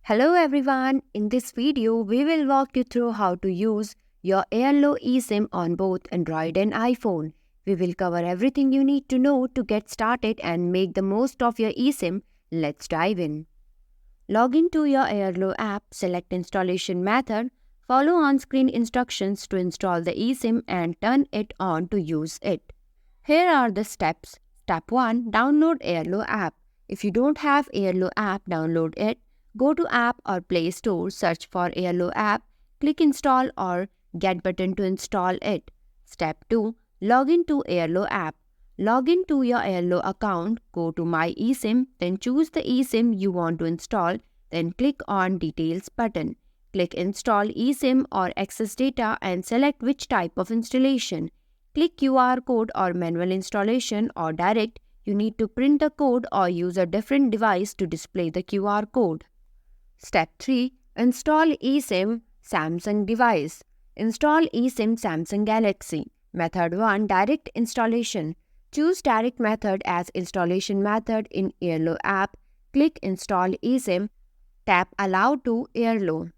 Hello everyone, in this video we will walk you through how to use your Airlo eSIM on both Android and iPhone. We will cover everything you need to know to get started and make the most of your eSIM. Let's dive in. Log into your Airlo app, select installation method, follow on-screen instructions to install the eSIM and turn it on to use it. Here are the steps. Step 1. Download Airlo app. If you don't have Airlo app, download it. Go to App or Play Store, search for Airlo app, click Install or Get button to install it. Step 2. Log into Airlo app. Log into your Airlo account, go to My eSIM, then choose the eSIM you want to install, then click on Details button. Click Install eSIM or Access Data and select which type of installation. Click QR code or manual installation or direct. You need to print the code or use a different device to display the QR code. Step 3. Install eSIM Samsung device. Install eSIM Samsung Galaxy. Method 1. Direct installation. Choose direct method as installation method in Airlo app. Click Install eSIM. Tap Allow to Airlo.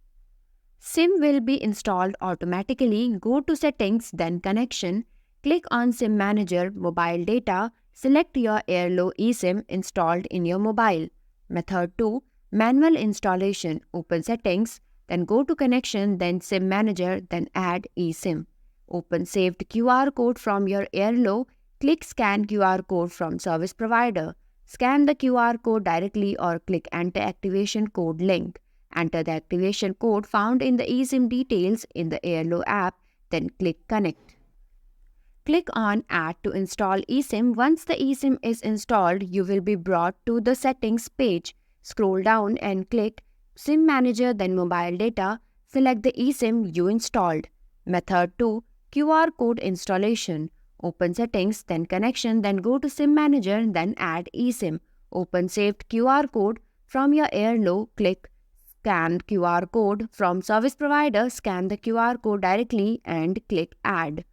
SIM will be installed automatically. Go to Settings, then Connection. Click on SIM Manager, Mobile Data. Select your Airlo eSIM installed in your mobile. Method 2. Manual installation. Open Settings, then go to Connection, then SIM Manager, then Add eSIM. Open saved QR code from your Airlo. Click Scan QR code from service provider. Scan the QR code directly or click Enter activation code link. Enter the activation code found in the eSIM details in the Airlo app, then click Connect. Click on Add to install eSIM. Once the eSIM is installed, you will be brought to the Settings page. Scroll down and click SIM Manager, then Mobile Data. Select the eSIM you installed. Method 2. QR code installation. Open Settings, then Connection, then go to SIM Manager, then Add eSIM. Open saved QR code from your Airlo. Click Scan QR code from service provider. Scan the QR code directly and click Add.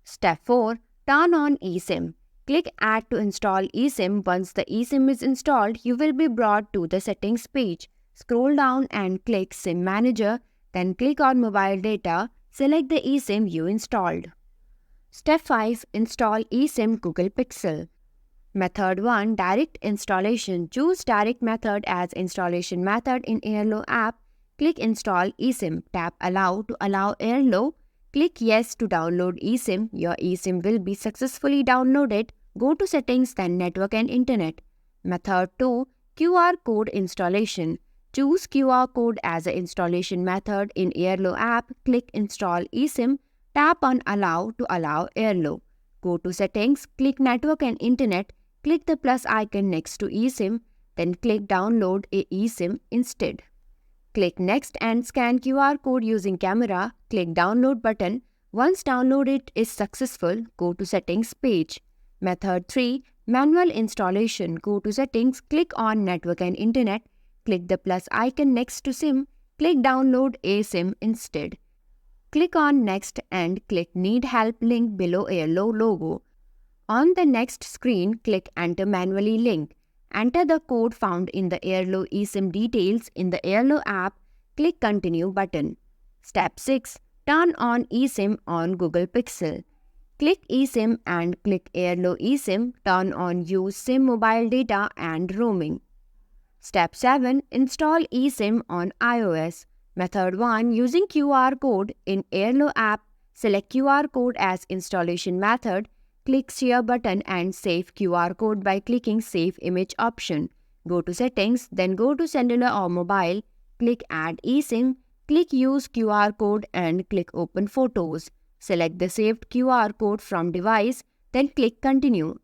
Step 4. Turn on eSIM. Click Add to install eSIM. Once the eSIM is installed, you will be brought to the Settings page. Scroll down and click SIM Manager, then click on Mobile Data. Select the eSIM you installed. Step 5. Install eSIM Google Pixel. Method 1. Direct installation. Choose direct method as installation method in Airlo app. Click Install eSIM. Tap Allow to allow Airlo. Click Yes to download eSIM. Your eSIM will be successfully downloaded. Go to Settings, then Network and Internet. Method 2. QR code installation. Choose QR code as an installation method in Airlo app. Click Install eSIM. Tap on Allow to allow Airlo. Go to Settings, click Network and Internet. Click the plus icon next to eSIM. Then click Download a eSIM instead. Click Next and scan QR code using camera. Click Download button. Once downloaded is successful, go to Settings page. Method 3. Manual installation. Go to Settings, click on Network and Internet. Click the plus icon next to SIM. Click Download a SIM instead. Click on Next and click Need Help link below Airlo logo. On the next screen, click Enter manually link. Enter the code found in the Airlo eSIM details in the Airlo app. Click Continue button. Step 6. Turn on eSIM on Google Pixel. Click eSIM and click Airlo eSIM. Turn on Use SIM Mobile Data and Roaming. Step 7. Install eSIM on iOS. Method 1. Using QR code in Airlo app. Select QR code as installation method. Click Share button and save QR code by clicking Save Image option. Go to Settings, then go to Cellular or Mobile. Click Add eSIM. Click Use QR code and click Open Photos. Select the saved QR code from device, then click Continue.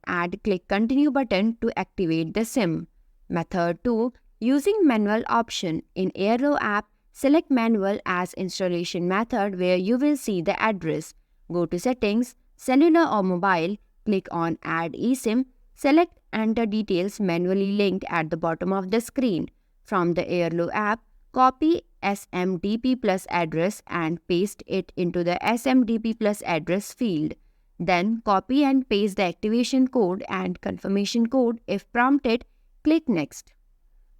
Click Continue button to activate the SIM. Method 2. Using manual option. In Airlo app, select Manual as installation method where you will see the address. Go to Settings, Cellular or Mobile, click on Add eSIM, select Enter details manually linked at the bottom of the screen. From the Airlo app, copy SMDP plus address and paste it into the SMDP plus address field. Then copy and paste the activation code and confirmation code. If prompted, click Next.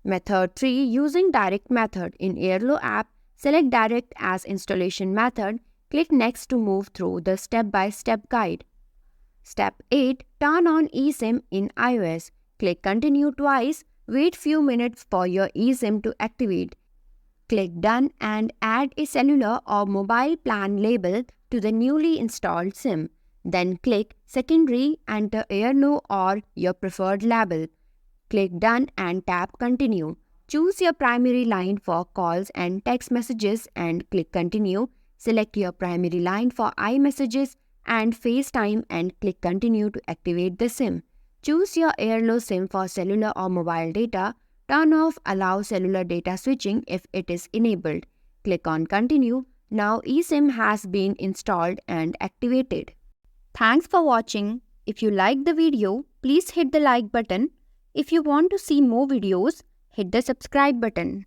Method 3. Using direct method. In Airlo app, select direct as installation method. Click next to move through the step-by-step guide. Step 8. Turn on eSIM in iOS. Click continue twice. Wait few minutes for your eSIM to activate. Click done and add a cellular or mobile plan label to the newly installed SIM. Then click secondary, enter Airlo or your preferred label. Click done and tap continue. Choose your primary line for calls and text messages and click continue. Select your primary line for iMessages and FaceTime and click continue to activate the SIM. Choose your Airlo SIM for cellular or mobile data. Turn off allow cellular data switching if it is enabled. Click on continue. Now eSIM has been installed and activated. Thanks for watching. If you liked the video, please hit the like button. If you want to see more videos, hit the subscribe button.